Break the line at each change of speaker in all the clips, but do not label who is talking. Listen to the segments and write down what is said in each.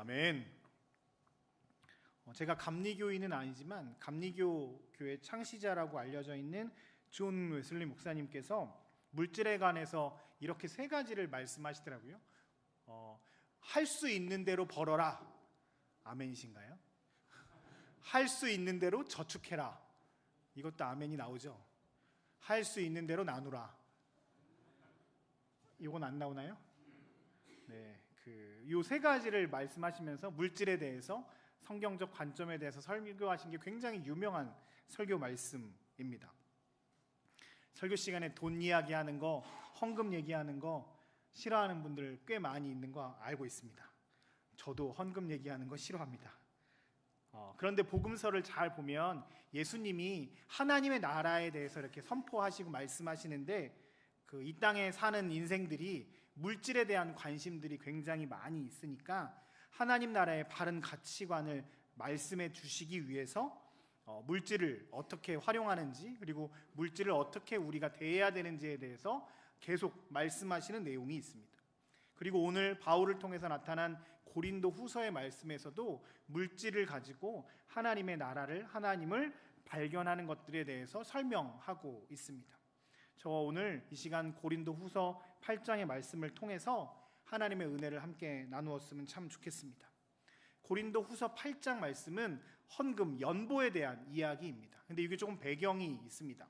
아멘. 제가 감리교인은 아니지만 감리교 교회 창시자라고 알려져 있는 존 웨슬리 목사님께서 물질에 관해서 이렇게 세 가지를 말씀하시더라고요. 할 수 있는 대로 벌어라. 아멘이신가요? 할 수 있는 대로 저축해라. 이것도 아멘이 나오죠. 할 수 있는 대로 나누라. 이건 안 나오나요? 네, 요 세 가지를 말씀하시면서 물질에 대해서 성경적 관점에 대해서 설교하신 게 굉장히 유명한 설교 말씀입니다. 설교 시간에 돈 이야기하는 거, 헌금 얘기하는 거 싫어하는 분들 꽤 많이 있는 거 알고 있습니다. 저도 헌금 얘기하는 거 싫어합니다. 그런데 복음서를 잘 보면 예수님이 하나님의 나라에 대해서 이렇게 선포하시고 말씀하시는데 이 땅에 사는 인생들이 물질에 대한 관심들이 굉장히 많이 있으니까 하나님 나라의 바른 가치관을 말씀해 주시기 위해서 물질을 어떻게 활용하는지, 그리고 물질을 어떻게 우리가 대해야 되는지에 대해서 계속 말씀하시는 내용이 있습니다. 그리고 오늘 바울을 통해서 나타난 고린도 후서의 말씀에서도 물질을 가지고 하나님의 나라를, 하나님을 발견하는 것들에 대해서 설명하고 있습니다. 저 오늘 이 시간 고린도 후서 8장의 말씀을 통해서 하나님의 은혜를 함께 나누었으면 참 좋겠습니다. 고린도 후서 8장 말씀은 헌금, 연보에 대한 이야기입니다. 근데 이게 조금 배경이 있습니다.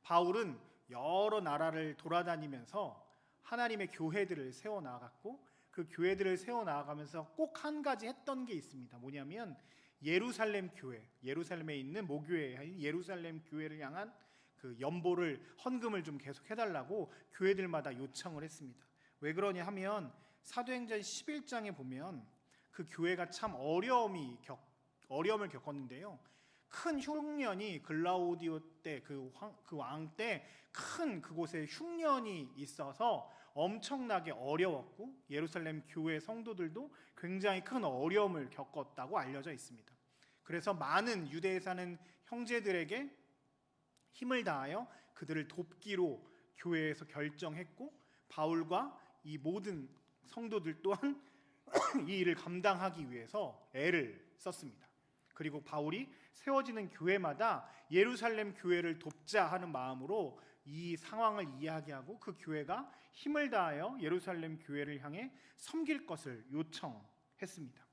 바울은 여러 나라를 돌아다니면서 하나님의 교회들을 세워나갔고, 그 교회들을 세워나가면서 꼭 한 가지 했던 게 있습니다. 뭐냐면 예루살렘 교회, 예루살렘에 있는 모교회, 예루살렘 교회를 향한 그 연보를, 헌금을 좀 계속 해달라고 교회들마다 요청을 했습니다. 왜 그러냐 하면 사도행전 11장에 보면 그 교회가 참 어려움을 겪었는데요. 큰 흉년이 글라우디오 때 그 왕 때 큰 그곳에 흉년이 있어서 엄청나게 어려웠고, 예루살렘 교회 성도들도 굉장히 큰 어려움을 겪었다고 알려져 있습니다. 그래서 많은 유대에 사는 형제들에게 힘을 다하여 그들을 돕기로 교회에서 결정했고, 바울과 이 모든 성도들 또한 이 일을 감당하기 위해서 애를 썼습니다. 그리고 바울이 세워지는 교회마다 예루살렘 교회를 돕자 하는 마음으로 이 상황을 이야기하고 그 교회가 힘을 다하여 예루살렘 교회를 향해 섬길 것을 요청했습니다.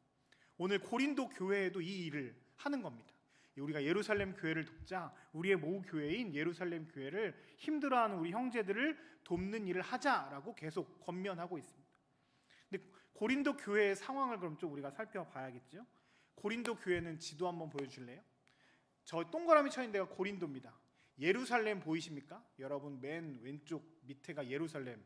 오늘 고린도 교회에도 이 일을 하는 겁니다. 우리가 예루살렘 교회를 돕자, 우리의 모교회인 예루살렘 교회를 힘들어하는 우리 형제들을 돕는 일을 하자라고 계속 권면하고 있습니다. 근데 고린도 교회의 상황을 그럼 좀 우리가 살펴봐야겠죠. 고린도 교회는 지도 한번 보여줄래요? 저 동그라미 쳐 있는 데가 고린도입니다. 예루살렘 보이십니까? 여러분 맨 왼쪽 밑에가 예루살렘,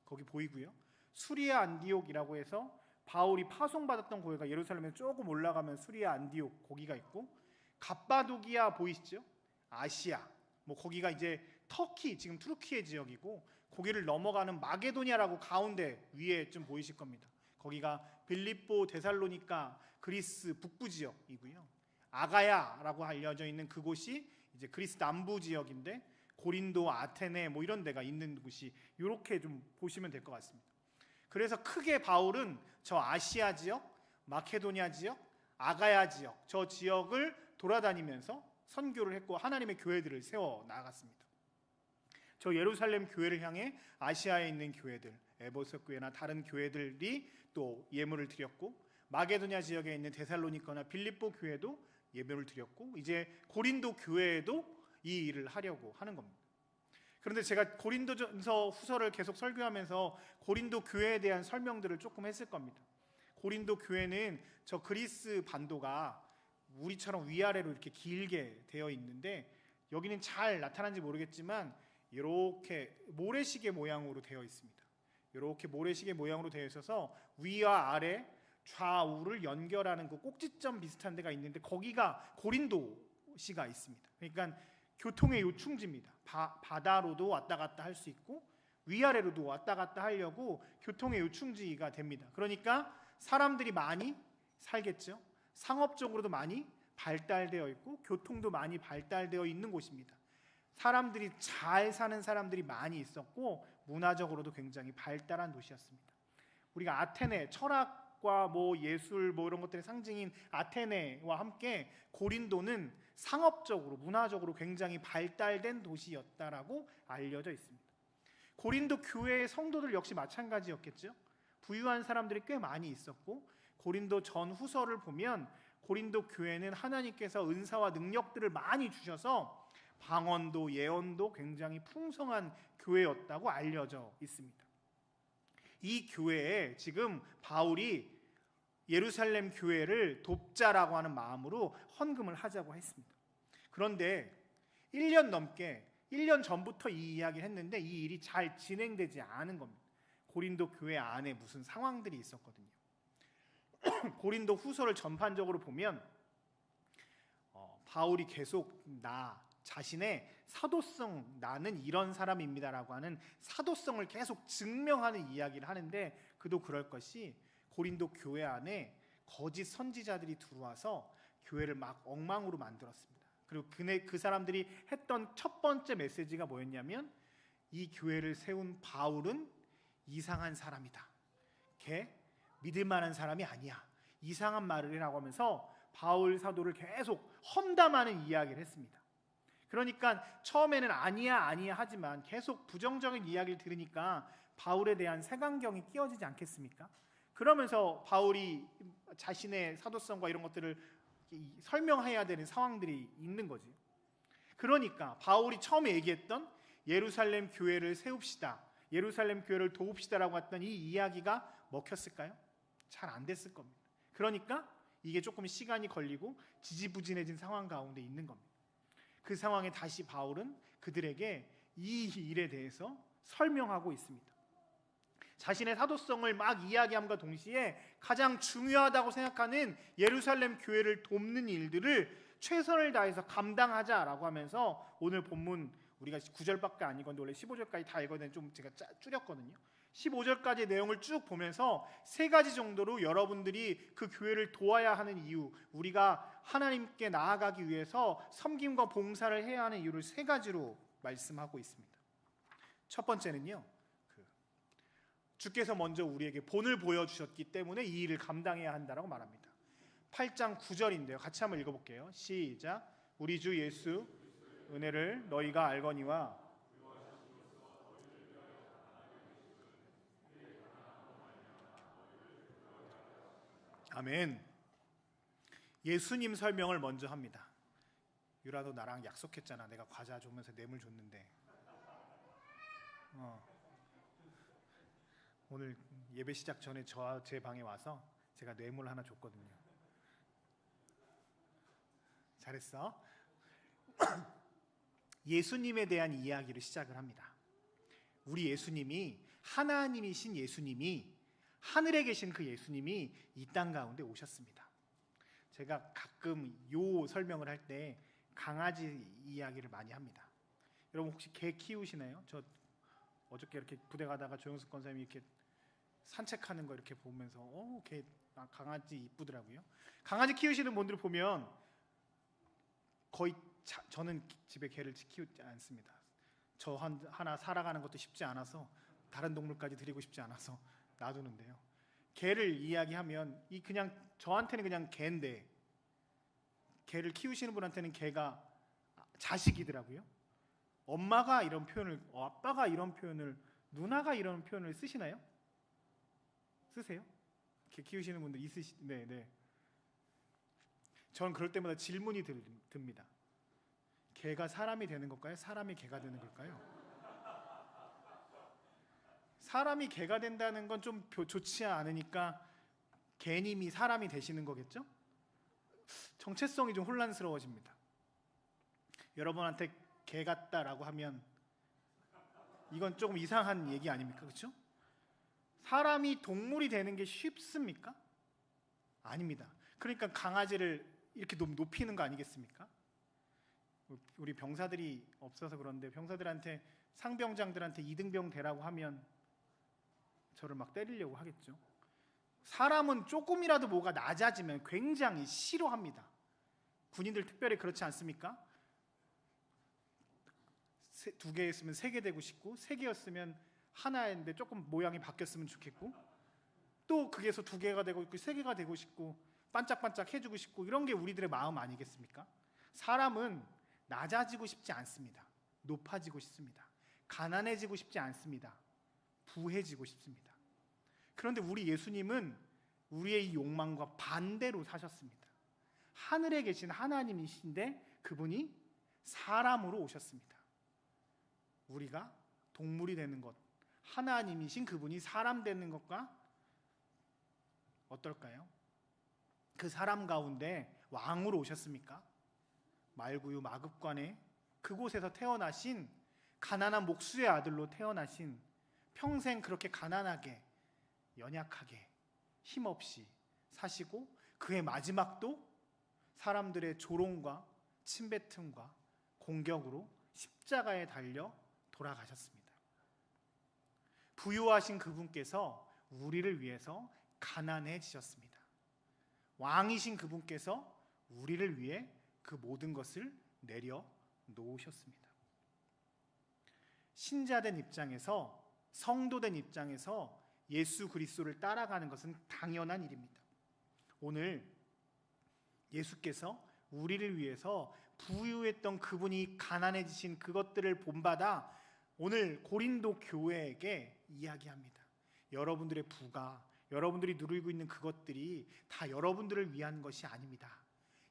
거기 보이고요. 수리아 안디옥이라고 해서 바울이 파송받았던 교회가 예루살렘에 조금 올라가면 수리아 안디옥 거기가 있고, 갑바도기아 보이시죠? 아시아, 거기가 이제 터키, 지금 투르키의 지역이고, 거기를 넘어가는 마게도냐라고 가운데 위에 좀 보이실 겁니다. 거기가 빌립보, 데살로니가, 그리스 북부 지역이고요. 아가야라고 알려져 있는 그곳이 이제 그리스 남부 지역인데, 고린도, 아테네 이런 데가 있는 곳이 이렇게 좀 보시면 될 것 같습니다. 그래서 크게 바울은 저 아시아 지역, 마케도니아 지역, 아가야 지역, 저 지역을 돌아다니면서 선교를 했고 하나님의 교회들을 세워 나갔습니다. 저 예루살렘 교회를 향해 아시아에 있는 교회들, 에베소 교회나 다른 교회들이 또 예물을 드렸고, 마게도냐 지역에 있는 데살로니가나 빌립보 교회도 예물을 드렸고, 이제 고린도 교회에도 이 일을 하려고 하는 겁니다. 그런데 제가 고린도전서 후서를 계속 설교하면서 고린도 교회에 대한 설명들을 조금 했을 겁니다. 고린도 교회는 저 그리스 반도가 우리처럼 위아래로 이렇게 길게 되어 있는데, 여기는 잘 나타난지 모르겠지만 이렇게 모래시계 모양으로 되어 있습니다. 이렇게 모래시계 모양으로 되어 있어서 위와 아래 좌우를 연결하는 그 꼭지점 비슷한 데가 있는데, 거기가 고린도시가 있습니다. 그러니까 교통의 요충지입니다. 바다로도 왔다 갔다 할 수 있고 위아래로도 왔다 갔다 하려고 교통의 요충지가 됩니다. 그러니까 사람들이 많이 살겠죠. 상업적으로도 많이 발달되어 있고 교통도 많이 발달되어 있는 곳입니다. 사람들이 잘 사는 사람들이 많이 있었고 문화적으로도 굉장히 발달한 도시였습니다. 우리가 아테네, 철학 과학과 뭐 예술 뭐 이런 것들의 상징인 아테네와 함께 고린도는 상업적으로 문화적으로 굉장히 발달된 도시였다라고 알려져 있습니다. 고린도 교회의 성도들 역시 마찬가지였겠죠. 부유한 사람들이 꽤 많이 있었고, 고린도 전후서를 보면 고린도 교회는 하나님께서 은사와 능력들을 많이 주셔서 방언도 예언도 굉장히 풍성한 교회였다고 알려져 있습니다. 이 교회에 지금 바울이 예루살렘 교회를 돕자라고 하는 마음으로 헌금을 하자고 했습니다. 그런데 1년 전부터 이 이야기를 했는데 이 일이 잘 진행되지 않은 겁니다. 고린도 교회 안에 무슨 상황들이 있었거든요. 고린도 후서를 전반적으로 보면 바울이 계속 나 자신의 사도성, 나는 이런 사람입니다라고 하는 사도성을 계속 증명하는 이야기를 하는데, 그도 그럴 것이 고린도 교회 안에 거짓 선지자들이 들어와서 교회를 막 엉망으로 만들었습니다. 그리고 그 사람들이 했던 첫 번째 메시지가 뭐였냐면, 이 교회를 세운 바울은 이상한 사람이다. 걔 믿을 만한 사람이 아니야. 이상한 말을 해라고 하면서 바울 사도를 계속 험담하는 이야기를 했습니다. 그러니까 처음에는 아니야 하지만 계속 부정적인 이야기를 들으니까 바울에 대한 색안경이 끼어지지 않겠습니까? 그러면서 바울이 자신의 사도성과 이런 것들을 설명해야 되는 상황들이 있는 거지. 그러니까 바울이 처음에 얘기했던 예루살렘 교회를 세웁시다, 예루살렘 교회를 도웁시다라고 했던 이 이야기가 먹혔을까요? 잘 안 됐을 겁니다. 그러니까 이게 조금 시간이 걸리고 지지부진해진 상황 가운데 있는 겁니다. 그 상황에 다시 바울은 그들에게 이 일에 대해서 설명하고 있습니다. 자신의 사도성을 막 이야기함과 동시에 가장 중요하다고 생각하는 예루살렘 교회를 돕는 일들을 최선을 다해서 감당하자라고 하면서, 오늘 본문 우리가 9절밖에 안 읽었는데 원래 15절까지 다 읽었는데 좀 제가 줄였거든요. 15절까지 내용을 쭉 보면서 세 가지 정도로 여러분들이 그 교회를 도와야 하는 이유, 우리가 하나님께 나아가기 위해서 섬김과 봉사를 해야 하는 이유를 세 가지로 말씀하고 있습니다. 첫 번째는요, 주께서 먼저 우리에게 본을 보여주셨기 때문에 이 일을 감당해야 한다라고 말합니다. 8장 9절인데요. 같이 한번 읽어볼게요. 시작. 우리 주 예수 은혜를 너희가 알거니와 아멘. 예수님 설명을 먼저 합니다. 유라도 나랑 약속했잖아. 내가 과자 주면서 뇌물 줬는데 오늘 예배 시작 전에 제 방에 와서 제가 뇌물 하나 줬거든요. 잘했어. 예수님에 대한 이야기를 시작을 합니다. 우리 예수님이, 하나님이신 예수님이, 하늘에 계신 그 예수님이 이 땅 가운데 오셨습니다. 제가 가끔 요 설명을 할 때 강아지 이야기를 많이 합니다. 여러분 혹시 개 키우시나요? 저 어저께 이렇게 부대 가다가 조영숙 권사님이 이렇게 산책하는 거 이렇게 보면서 강아지 이쁘더라고요. 강아지 키우시는 분들 보면 거의 저는 집에 개를 키우지 않습니다. 저 하나 살아가는 것도 쉽지 않아서, 다른 동물까지 드리고 싶지 않아서 놔두는데요. 개를 이야기하면 그냥 저한테는 그냥 개인데, 개를 키우시는 분한테는 개가 자식이더라고요. 엄마가 이런 표현을, 아빠가 이런 표현을, 누나가 이런 표현을 쓰시나요? 쓰세요? 개 키우시는 분들 네. 저는 그럴 때마다 질문이 듭니다. 개가 사람이 되는 걸까요? 사람이 개가 되는 걸까요? 사람이 개가 된다는 건 좀 좋지 않으니까 개님이 사람이 되시는 거겠죠? 정체성이 좀 혼란스러워집니다. 여러분한테 개 같다라고 하면 이건 조금 이상한 얘기 아닙니까? 그렇죠? 사람이 동물이 되는 게 쉽습니까? 아닙니다. 그러니까 강아지를 이렇게 높이는 거 아니겠습니까? 우리 병사들이 없어서 그런데 병사들한테, 상병장들한테 이등병 되라고 하면 저를 막 때리려고 하겠죠. 사람은 조금이라도 뭐가 낮아지면 굉장히 싫어합니다. 군인들 특별히 그렇지 않습니까? 2개였으면 3개 되고 싶고, 3개였으면 하나인데 조금 모양이 바뀌었으면 좋겠고, 또 그게서 2개가 되고 있고 3개가 되고 싶고 반짝반짝 해주고 싶고 이런 게 우리들의 마음 아니겠습니까? 사람은 낮아지고 싶지 않습니다. 높아지고 싶습니다. 가난해지고 싶지 않습니다. 부해지고 싶습니다. 그런데 우리 예수님은 우리의 이 욕망과 반대로 사셨습니다. 하늘에 계신 하나님이신데 그분이 사람으로 오셨습니다. 우리가 동물이 되는 것, 하나님이신 그분이 사람 되는 것과 어떨까요? 그 사람 가운데 왕으로 오셨습니까? 말구유 마급관에 그곳에서 태어나신 가난한 목수의 아들로 태어나신, 평생 그렇게 가난하게 연약하게 힘없이 사시고 그의 마지막도 사람들의 조롱과 침뱉음과 공격으로 십자가에 달려 돌아가셨습니다. 부유하신 그분께서 우리를 위해서 가난해지셨습니다. 왕이신 그분께서 우리를 위해 그 모든 것을 내려놓으셨습니다. 신자된 입장에서, 성도된 입장에서 예수 그리스도를 따라가는 것은 당연한 일입니다. 오늘 예수께서 우리를 위해서 부유했던 그분이 가난해지신 그것들을 본받아 오늘 고린도 교회에게 이야기합니다. 여러분들의 부가, 여러분들이 누리고 있는 그것들이 다 여러분들을 위한 것이 아닙니다.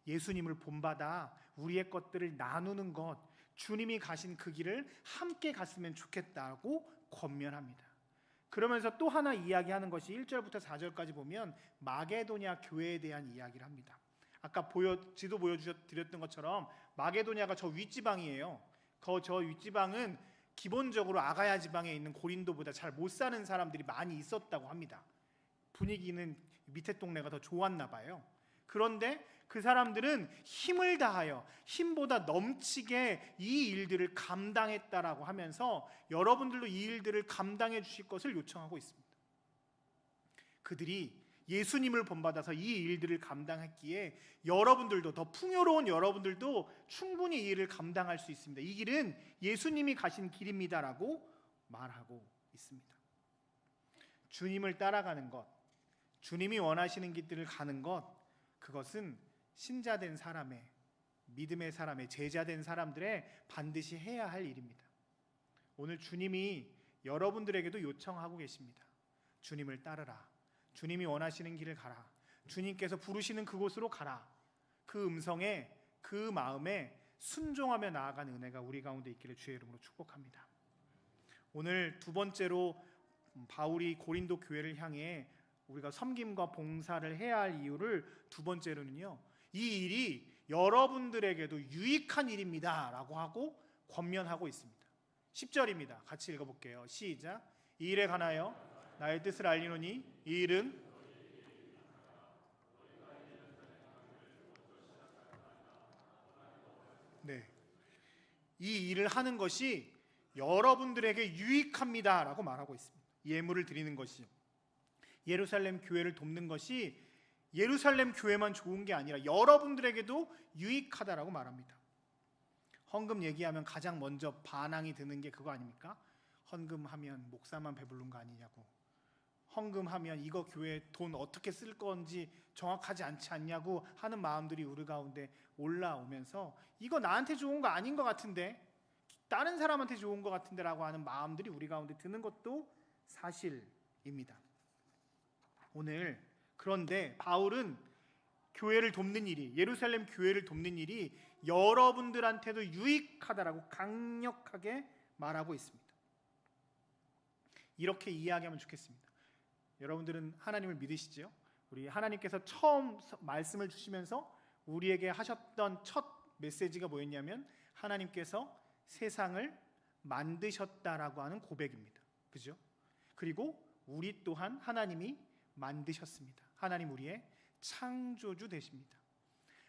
예수님을 본받아 우리의 것들을 나누는 것, 주님이 가신 그 길을 함께 갔으면 좋겠다고 권면합니다. 그러면서 또 하나 이야기하는 것이 1절부터 4절까지 보면 마게도냐 교회에 대한 이야기를 합니다. 아까 지도 보여드렸던 것처럼 마게도냐가 저 윗지방이에요. 저 윗지방은 기본적으로 아가야 지방에 있는 고린도보다 잘 못 사는 사람들이 많이 있었다고 합니다. 분위기는 밑에 동네가 더 좋았나 봐요. 그런데 그 사람들은 힘을 다하여 힘보다 넘치게 이 일들을 감당했다라고 하면서 여러분들도 이 일들을 감당해 주실 것을 요청하고 있습니다. 그들이 예수님을 본받아서 이 일들을 감당했기에 여러분들도, 더 풍요로운 여러분들도 충분히 이 일을 감당할 수 있습니다. 이 길은 예수님이 가신 길입니다라고 말하고 있습니다. 주님을 따라가는 것, 주님이 원하시는 길들을 가는 것, 그것은 신자된 사람의, 믿음의 사람의, 제자된 사람들의 반드시 해야 할 일입니다. 오늘 주님이 여러분들에게도 요청하고 계십니다. 주님을 따르라. 주님이 원하시는 길을 가라. 주님께서 부르시는 그곳으로 가라. 그 음성에, 그 마음에 순종하며 나아가는 은혜가 우리 가운데 있기를 주의 이름으로 축복합니다. 오늘 두 번째로 바울이 고린도 교회를 향해 우리가 섬김과 봉사를 해야 할 이유를 두 번째로는요, 이 일이 여러분들에게도 유익한 일입니다 라고 하고 권면하고 있습니다. 10절입니다. 같이 읽어볼게요. 시작. 이 일에 관하여 나의 뜻을 알리노니 이 일은 이 일을 하는 것이 여러분들에게 유익합니다 라고 말하고 있습니다. 예물을 드리는 것이, 예루살렘 교회를 돕는 것이 예루살렘 교회만 좋은 게 아니라 여러분들에게도 유익하다라고 말합니다. 헌금 얘기하면 가장 먼저 반항이 드는 게 그거 아닙니까? 헌금하면 목사만 배부른 거 아니냐고, 헌금하면 이거 교회 돈 어떻게 쓸 건지 정확하지 않지 않냐고 하는 마음들이 우리 가운데 올라오면서 이거 나한테 좋은 거 아닌 것 같은데, 다른 사람한테 좋은 것 같은데 라고 하는 마음들이 우리 가운데 드는 것도 사실입니다. 오늘 그런데 바울은 교회를 돕는 일이, 예루살렘 교회를 돕는 일이 여러분들한테도 유익하다라고 강력하게 말하고 있습니다. 이렇게 이해하면 좋겠습니다. 여러분들은 하나님을 믿으시죠? 우리 하나님께서 처음 말씀을 주시면서 우리에게 하셨던 첫 메시지가 뭐였냐면 하나님께서 세상을 만드셨다라고 하는 고백입니다. 그죠? 그리고 우리 또한 하나님이 만드셨습니다. 하나님 우리의 창조주 되십니다.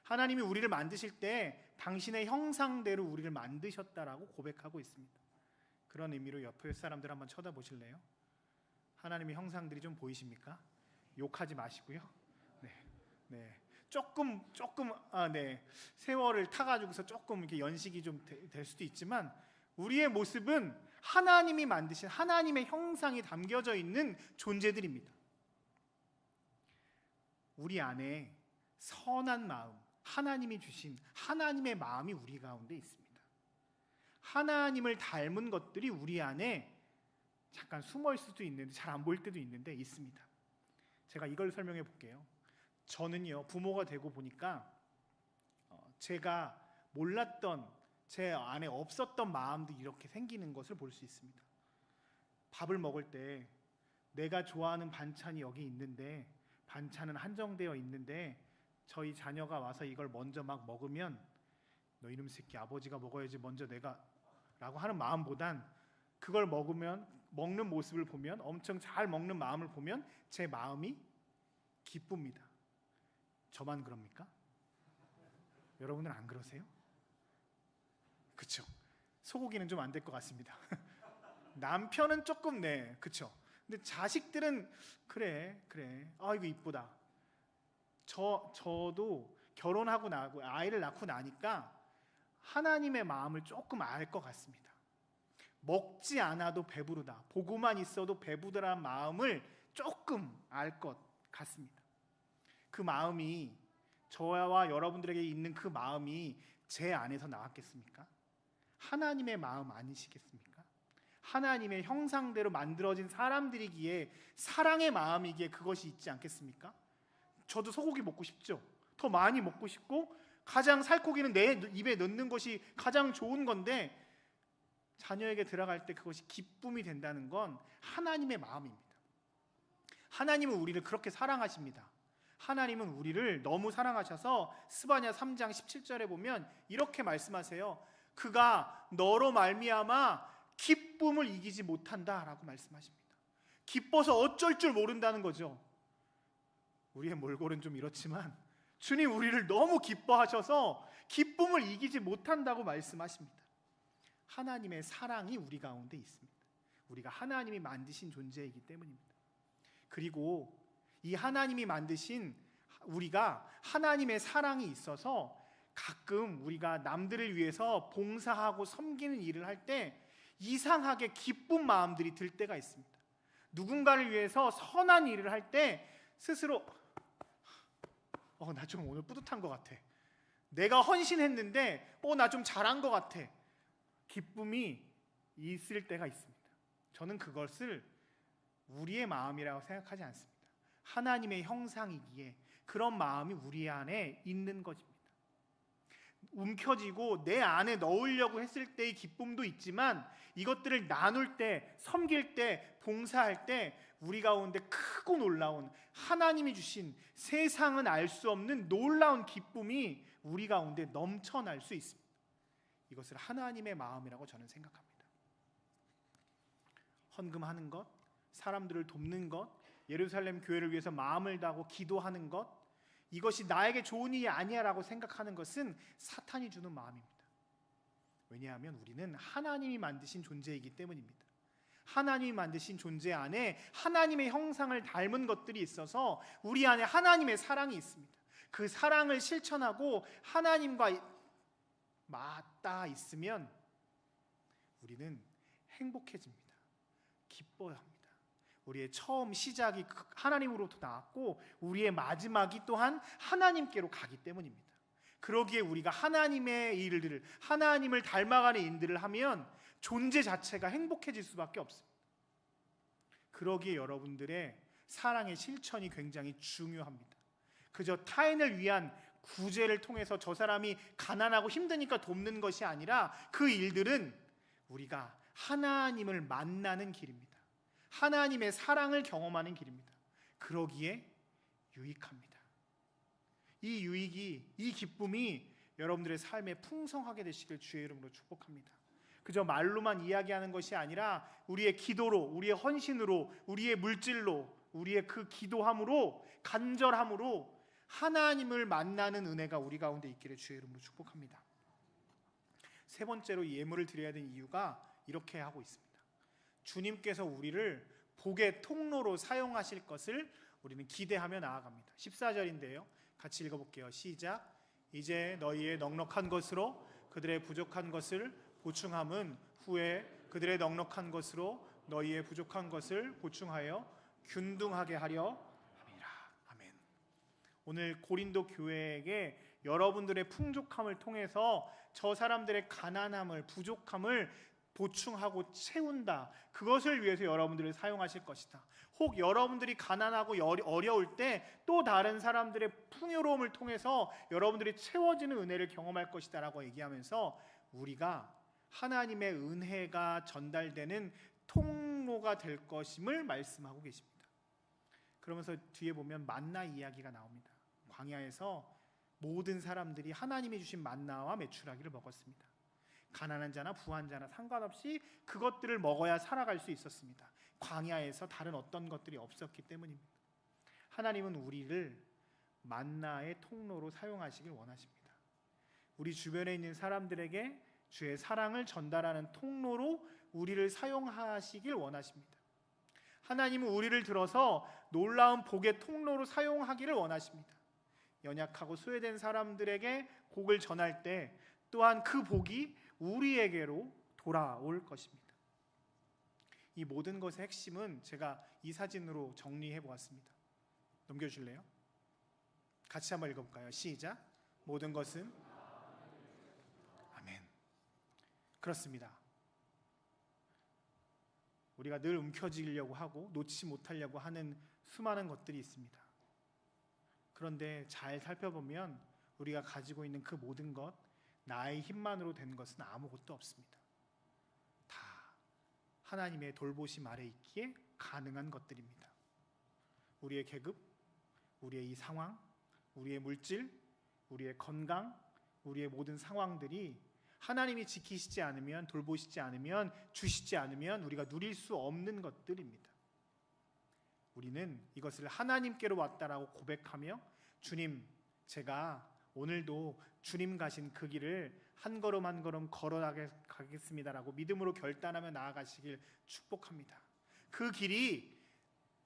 하나님이 우리를 만드실 때 당신의 형상대로 우리를 만드셨다라고 고백하고 있습니다. 그런 의미로 옆에 사람들 한번 쳐다보실래요? 하나님의 형상들이 좀 보이십니까? 욕하지 마시고요. 네. 조금 세월을 타가지고서 조금 이렇게 연식이 좀 될 수도 있지만 우리의 모습은 하나님이 만드신 하나님의 형상이 담겨져 있는 존재들입니다. 우리 안에 선한 마음, 하나님이 주신 하나님의 마음이 우리 가운데 있습니다. 하나님을 닮은 것들이 우리 안에 잠깐 숨어 있을 수도 있는데 잘 안 보일 때도 있는데 있습니다. 제가 이걸 설명해 볼게요. 저는요, 부모가 되고 보니까 제가 몰랐던, 제 안에 없었던 마음들이 이렇게 생기는 것을 볼 수 있습니다. 밥을 먹을 때 내가 좋아하는 반찬이 여기 있는데, 반찬은 한정되어 있는데 저희 자녀가 와서 이걸 먼저 막 먹으면 너 이놈 새끼, 아버지가 먹어야지 먼저 내가 라고 하는 마음보단 그걸 먹는 모습을 보면, 엄청 잘 먹는 마음을 보면 제 마음이 기쁩니다. 저만 그럽니까? 여러분은 안 그러세요? 그쵸? 소고기는 좀 안 될 것 같습니다. 남편은 조금 그쵸? 근데 자식들은 그래 이거 이쁘다. 저도 결혼하고 나고 아이를 낳고 나니까 하나님의 마음을 조금 알 것 같습니다. 먹지 않아도 배부르다, 보고만 있어도 배부르다는 마음을 조금 알 것 같습니다. 그 마음이, 저와 여러분들에게 있는 그 마음이 제 안에서 나왔겠습니까? 하나님의 마음 아니시겠습니까? 하나님의 형상대로 만들어진 사람들이기에 사랑의 마음이기에 그것이 있지 않겠습니까? 저도 소고기 먹고 싶죠. 더 많이 먹고 싶고, 가장 살코기는 내 입에 넣는 것이 가장 좋은 건데, 자녀에게 들어갈 때 그것이 기쁨이 된다는 건 하나님의 마음입니다. 하나님은 우리를 그렇게 사랑하십니다. 하나님은 우리를 너무 사랑하셔서 스바냐 3장 17절에 보면 이렇게 말씀하세요. 그가 너로 말미암아 기쁨을 이기지 못한다라고 말씀하십니다. 기뻐서 어쩔 줄 모른다는 거죠. 우리의 몰골은 좀 이렇지만 주님 우리를 너무 기뻐하셔서 기쁨을 이기지 못한다고 말씀하십니다. 하나님의 사랑이 우리 가운데 있습니다. 우리가 하나님이 만드신 존재이기 때문입니다. 그리고 이 하나님이 만드신 우리가 하나님의 사랑이 있어서 가끔 우리가 남들을 위해서 봉사하고 섬기는 일을 할 때 이상하게 기쁜 마음들이 들 때가 있습니다. 누군가를 위해서 선한 일을 할 때 스스로 나 좀 오늘 뿌듯한 것 같아. 내가 헌신했는데 나 좀 잘한 것 같아. 기쁨이 있을 때가 있습니다. 저는 그것을 우리의 마음이라고 생각하지 않습니다. 하나님의 형상이기에 그런 마음이 우리 안에 있는 것입니다. 움켜쥐고 내 안에 넣으려고 했을 때의 기쁨도 있지만, 이것들을 나눌 때, 섬길 때, 봉사할 때 우리 가운데 크고 놀라운 하나님이 주신 세상은 알 수 없는 놀라운 기쁨이 우리 가운데 넘쳐날 수 있습니다. 이것을 하나님의 마음이라고 저는 생각합니다. 헌금하는 것, 사람들을 돕는 것, 예루살렘 교회를 위해서 마음을 다하고 기도하는 것, 이것이 나에게 좋은 일이 아니야라고 생각하는 것은 사탄이 주는 마음입니다. 왜냐하면 우리는 하나님이 만드신 존재이기 때문입니다. 하나님이 만드신 존재 안에 하나님의 형상을 닮은 것들이 있어서 우리 안에 하나님의 사랑이 있습니다. 그 사랑을 실천하고 하나님과 맞닿아 있으면 우리는 행복해집니다. 기뻐합니다. 우리의 처음 시작이 하나님으로부터 나왔고 우리의 마지막이 또한 하나님께로 가기 때문입니다. 그러기에 우리가 하나님의 일들을, 하나님을 닮아가는 일들을 하면 존재 자체가 행복해질 수밖에 없습니다. 그러기에 여러분들의 사랑의 실천이 굉장히 중요합니다. 그저 타인을 위한 구제를 통해서 저 사람이 가난하고 힘드니까 돕는 것이 아니라 그 일들은 우리가 하나님을 만나는 길입니다. 하나님의 사랑을 경험하는 길입니다. 그러기에 유익합니다. 이 유익이, 이 기쁨이 여러분들의 삶에 풍성하게 되시길 주의 이름으로 축복합니다. 그저 말로만 이야기하는 것이 아니라 우리의 기도로, 우리의 헌신으로, 우리의 물질로, 우리의 그 기도함으로, 간절함으로 하나님을 만나는 은혜가 우리 가운데 있기를 주의 이름으로 축복합니다. 세 번째로 예물을 드려야 되는 이유가 이렇게 하고 있습니다. 주님께서 우리를 복의 통로로 사용하실 것을 우리는 기대하며 나아갑니다. 14절인데요. 같이 읽어볼게요. 시작. 이제 너희의 넉넉한 것으로 그들의 부족한 것을 보충함은 후에 그들의 넉넉한 것으로 너희의 부족한 것을 보충하여 균등하게 하려 함이라. 아멘. 오늘 고린도 교회에게 여러분들의 풍족함을 통해서 저 사람들의 가난함을, 부족함을 보충하고 채운다. 그것을 위해서 여러분들을 사용하실 것이다. 혹 여러분들이 가난하고 어려울 때 또 다른 사람들의 풍요로움을 통해서 여러분들이 채워지는 은혜를 경험할 것이다 라고 얘기하면서 우리가 하나님의 은혜가 전달되는 통로가 될 것임을 말씀하고 계십니다. 그러면서 뒤에 보면 만나 이야기가 나옵니다. 광야에서 모든 사람들이 하나님이 주신 만나와 메추라기를 먹었습니다. 가난한 자나 부한 자나 상관없이 그것들을 먹어야 살아갈 수 있었습니다. 광야에서 다른 어떤 것들이 없었기 때문입니다. 하나님은 우리를 만나의 통로로 사용하시길 원하십니다. 우리 주변에 있는 사람들에게 주의 사랑을 전달하는 통로로 우리를 사용하시길 원하십니다. 하나님은 우리를 들어서 놀라운 복의 통로로 사용하기를 원하십니다. 연약하고 소외된 사람들에게 복을 전할 때 또한 그 복이 우리에게로 돌아올 것입니다. 이 모든 것의 핵심은 제가 이 사진으로 정리해 보았습니다. 넘겨주실래요? 같이 한번 읽어볼까요? 시작. 모든 것은 아멘. 그렇습니다. 우리가 늘 움켜쥐려고 하고 놓지 못하려고 하는 수많은 것들이 있습니다. 그런데 잘 살펴보면 우리가 가지고 있는 그 모든 것, 나의 힘만으로 된 것은 아무것도 없습니다. 다 하나님의 돌보심 아래 있기에 가능한 것들입니다. 우리의 계급, 우리의 이 상황, 우리의 물질, 우리의 건강, 우리의 모든 상황들이 하나님이 지키시지 않으면, 돌보시지 않으면, 주시지 않으면 우리가 누릴 수 없는 것들입니다. 우리는 이것을 하나님께로 왔다라고 고백하며 주님, 제가 오늘도 주님 가신 그 길을 한 걸음 한 걸음 걸어가겠습니다라고 믿음으로 결단하며 나아가시길 축복합니다. 그 길이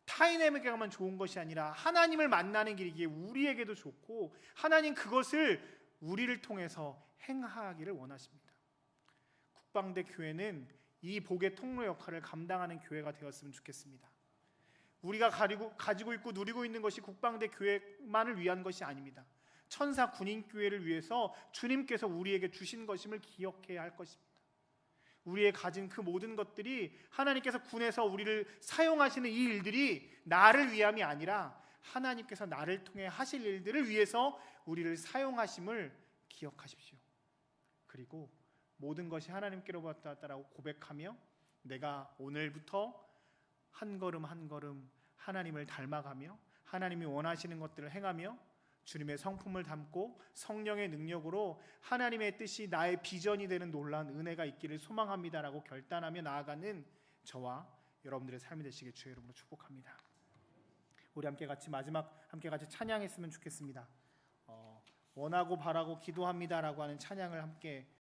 타인에게만 좋은 것이 아니라 하나님을 만나는 길이기에 우리에게도 좋고 하나님 그것을 우리를 통해서 행하기를 원하십니다. 국방대 교회는 이 복의 통로 역할을 감당하는 교회가 되었으면 좋겠습니다. 우리가 가지고 있고 누리고 있는 것이 국방대 교회만을 위한 것이 아닙니다. 천사 군인 교회를 위해서 주님께서 우리에게 주신 것임을 기억해야 할 것입니다. 우리의 가진 그 모든 것들이 하나님께서 군에서 우리를 사용하시는 이 일들이 나를 위함이 아니라 하나님께서 나를 통해 하실 일들을 위해서 우리를 사용하심을 기억하십시오. 그리고 모든 것이 하나님께로부터 왔다라고 고백하며 내가 오늘부터 한 걸음 한 걸음 하나님을 닮아가며 하나님이 원하시는 것들을 행하며 주님의 성품을 담고 성령의 능력으로 하나님의 뜻이 나의 비전이 되는 놀라운 은혜가 있기를 소망합니다라고 결단하며 나아가는 저와 여러분들의 삶이 되시길 주의 이름으로 축복합니다. 우리 함께 같이 찬양했으면 좋겠습니다. 원하고 바라고 기도합니다라고 하는 찬양을 함께